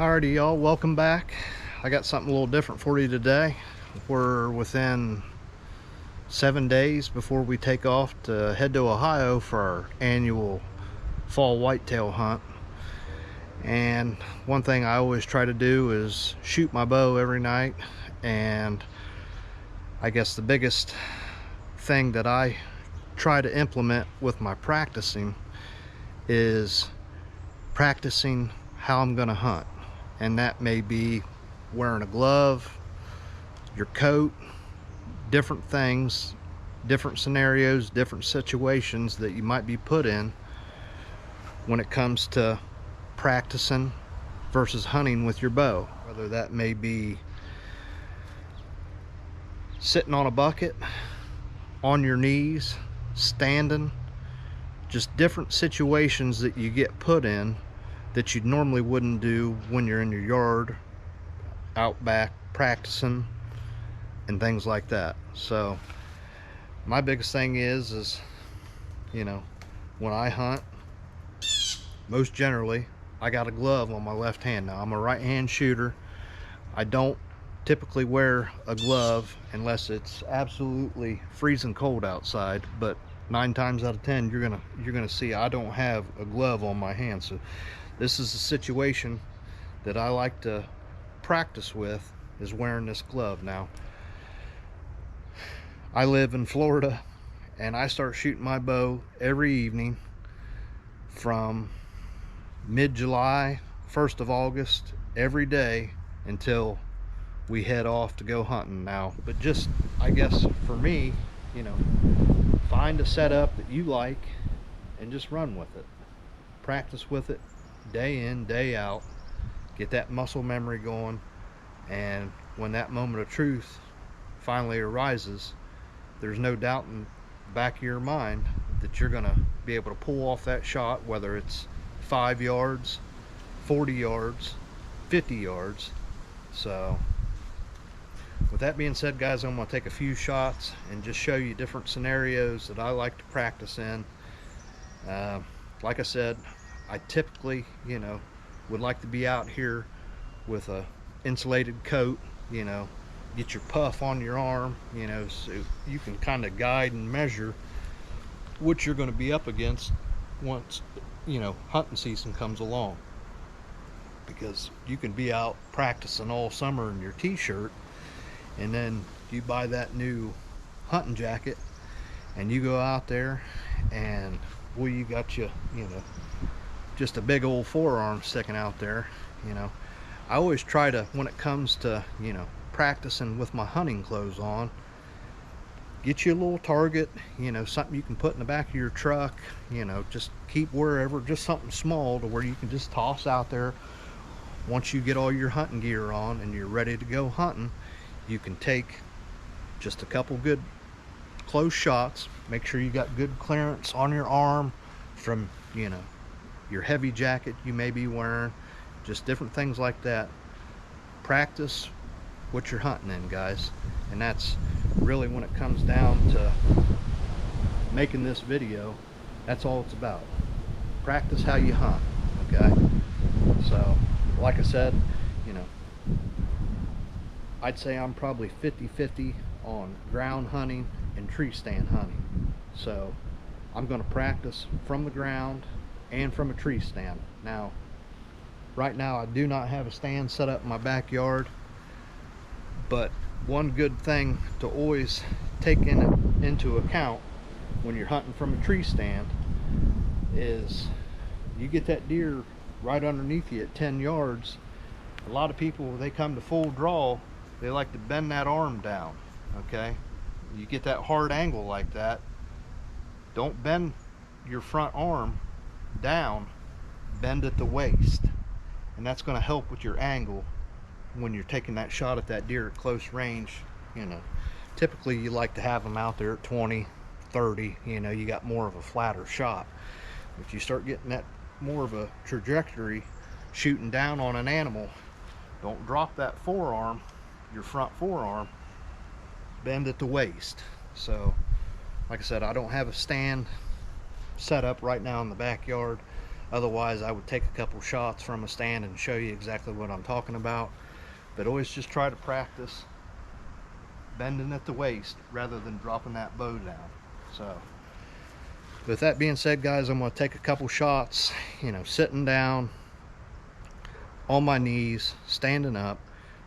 Alrighty, y'all, welcome back. I got something a little different for you today. We're within 7 days before we take off to head to Ohio for our annual fall whitetail hunt. And one thing I always try to do is shoot my bow every night. And I guess the biggest thing that I try to implement with my practicing is practicing how I'm gonna hunt. And that may be wearing a glove, your coat, different things, different scenarios, different situations that you might be put in when it comes to practicing versus hunting with your bow. Whether that may be sitting on a bucket, on your knees, standing, just different situations that you get put in that you normally wouldn't do when you're in your yard, out back practicing and things like that. So my biggest thing is when I hunt, most generally I got a glove on my left hand. Now I'm a right hand shooter. I don't typically wear a glove unless it's absolutely freezing cold outside, but 9 times out of 10 you're gonna see I don't have a glove on my hand. So this is a situation that I like to practice with, is wearing this glove. Now I live in Florida and I start shooting my bow every evening from mid-July, 1st of August, every day until we head off to go hunting. Now, but just, I guess for me, find a setup that you like and just run with it. Practice with it day in, day out. Get that muscle memory going, and when that moment of truth finally arises, there's no doubt in the back of your mind that you're gonna be able to pull off that shot, whether it's 5 yards, 40 yards, 50 yards. So with that being said, guys, I'm going to take a few shots and just show you different scenarios that I like to practice in. Like I said, I typically, would like to be out here with a insulated coat, get your puff on your arm, so you can kind of guide and measure what you're going to be up against once, hunting season comes along. Because you can be out practicing all summer in your t-shirt, and then you buy that new hunting jacket and you go out there and boy, you got just a big old forearm sticking out there. I always try to, when it comes to practicing with my hunting clothes on, get you a little target, something you can put in the back of your truck, just keep wherever, just something small to where you can just toss out there. Once you get all your hunting gear on and you're ready to go hunting, you can take just a couple good close shots. Make sure you got good clearance on your arm from your heavy jacket you may be wearing, just different things like that. Practice what you're hunting in, guys, and that's really, when it comes down to making this video, that's all it's about. Practice how you hunt. Okay, so like I said, I'd say I'm probably 50-50 on ground hunting and tree stand hunting. So I'm going to practice from the ground and from a tree stand. Now, right now I do not have a stand set up in my backyard, but one good thing to always take into account when you're hunting from a tree stand is you get that deer right underneath you at 10 yards. A lot of people, when they come to full draw, they like to bend that arm down. Okay, you get that hard angle like that, don't bend your front arm down, bend at the waist, and that's going to help with your angle when you're taking that shot at that deer at close range. Typically you like to have them out there at 20, 30, you got more of a flatter shot. If you start getting that more of a trajectory shooting down on an animal, don't drop that forearm, your front forearm, bend at the waist. So like I said, I don't have a stand set up right now in the backyard, Otherwise, I would take a couple shots from a stand and show you exactly what I'm talking about. But always just try to practice bending at the waist rather than dropping that bow down. So with that being said, guys, I'm going to take a couple shots, sitting down, on my knees, standing up,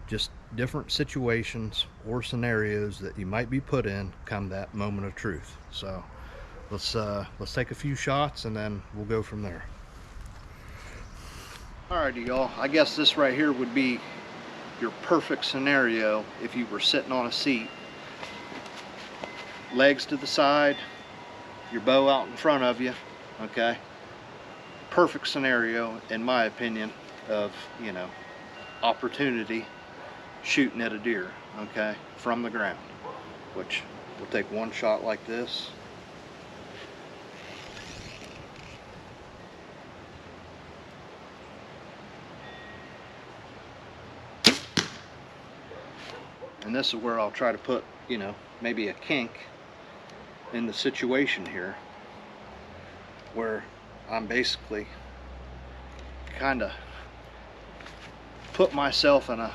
just different situations or scenarios that you might be put in come that moment of truth. So let's take a few shots and then we'll go from there. Alrighty, y'all, I guess this right here would be your perfect scenario if you were sitting on a seat, legs to the side, your bow out in front of you. Okay, perfect scenario in my opinion of opportunity shooting at a deer, okay, from the ground. Which we'll take one shot like this. And this is where I'll try to put, maybe a kink in the situation here, where I'm basically kind of put myself in a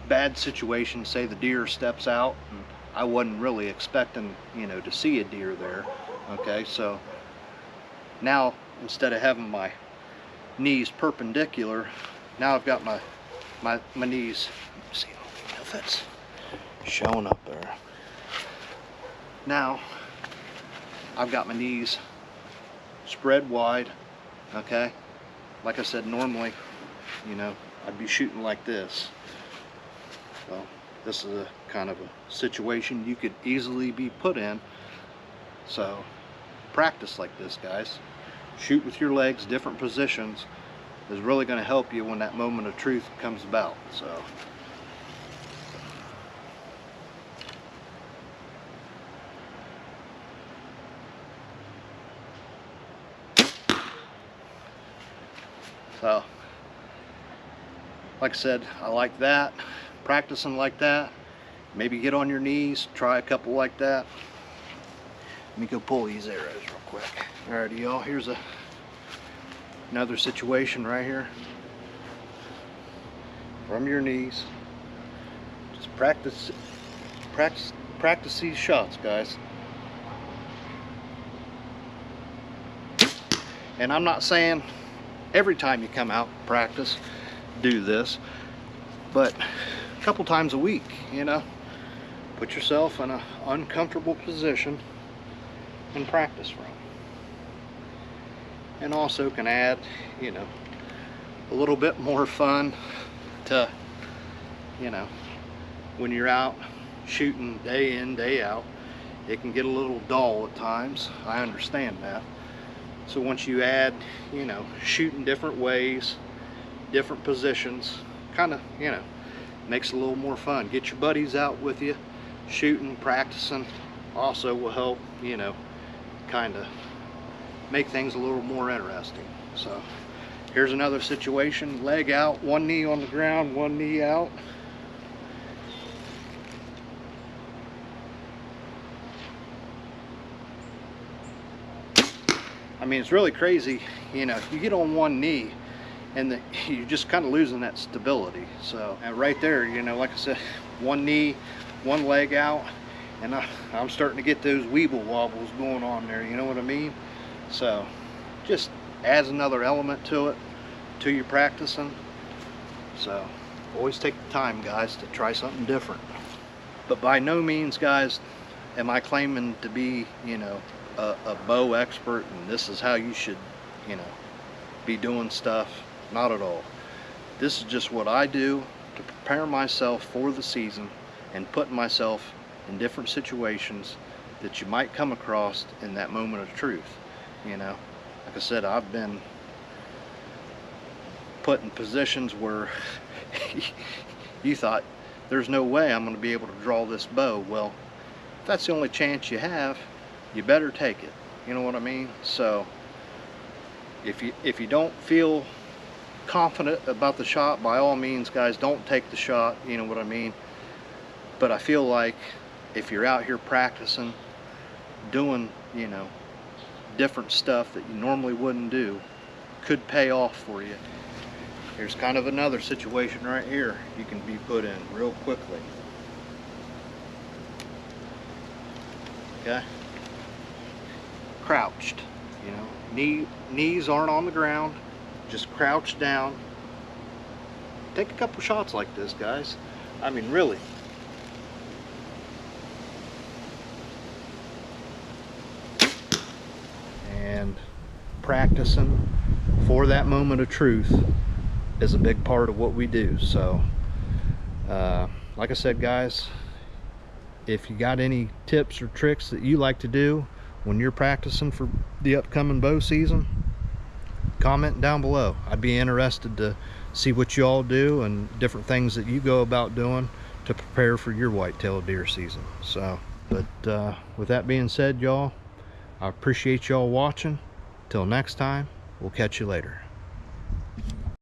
bad situation. Say the deer steps out and I wasn't really expecting, to see a deer there. Okay, so now instead of having my knees perpendicular, now I've got my knees, see if it's showing up there. Now I've got my knees spread wide. Okay, like I said, normally I'd be shooting like this. Well, this is a kind of a situation you could easily be put in. So practice like this, guys. Shoot with your legs, different positions, is really going to help you when that moment of truth comes about. So like I said, I like that, practicing like that. Maybe get on your knees, try a couple like that. Let me go pull these arrows real quick. Alrighty, y'all, here's another situation right here. From your knees. Just practice these shots, guys. And I'm not saying every time you come out practice do this, but a couple times a week, put yourself in an uncomfortable position and practice from. And also can add a little bit more fun to when you're out shooting day in, day out. It can get a little dull at times, I understand that. So once you add shooting different ways, different positions, kind of makes it a little more fun. Get your buddies out with you shooting, practicing. Also will help kind of make things a little more interesting. So here's another situation. Leg out, one knee on the ground, one knee out. I mean, it's really crazy, you get on one knee and you're just kind of losing that stability. So and right there, like I said, one knee, one leg out, and I'm starting to get those weeble wobbles going on there, you know what I mean? So just adds another element to it, to your practicing. So always take the time, guys, to try something different. But by no means, guys, am I claiming to be a bow expert and this is how you should be doing stuff. Not at all. This is just what I do to prepare myself for the season and putting myself in different situations that you might come across in that moment of truth. Like I said, I've been put in positions where you thought there's no way I'm going to be able to draw this bow. Well, if that's the only chance you have, you better take it. You know what I mean? So if you don't feel confident about the shot, by all means, guys, don't take the shot. You know what I mean? But I feel like if you're out here practicing, doing different stuff that you normally wouldn't do, could pay off for you. Here's kind of another situation right here you can be put in real quickly. Okay, crouched, you know, knees aren't on the ground, just crouch down. Take a couple shots like this, guys. I mean, really. And practicing for that moment of truth is a big part of what we do. So like I said, guys, if you got any tips or tricks that you like to do when you're practicing for the upcoming bow season, comment down below. I'd be interested to see what you all do and different things that you go about doing to prepare for your white-tailed deer season. So, but with that being said, y'all, I appreciate y'all watching. Till next time, we'll catch you later.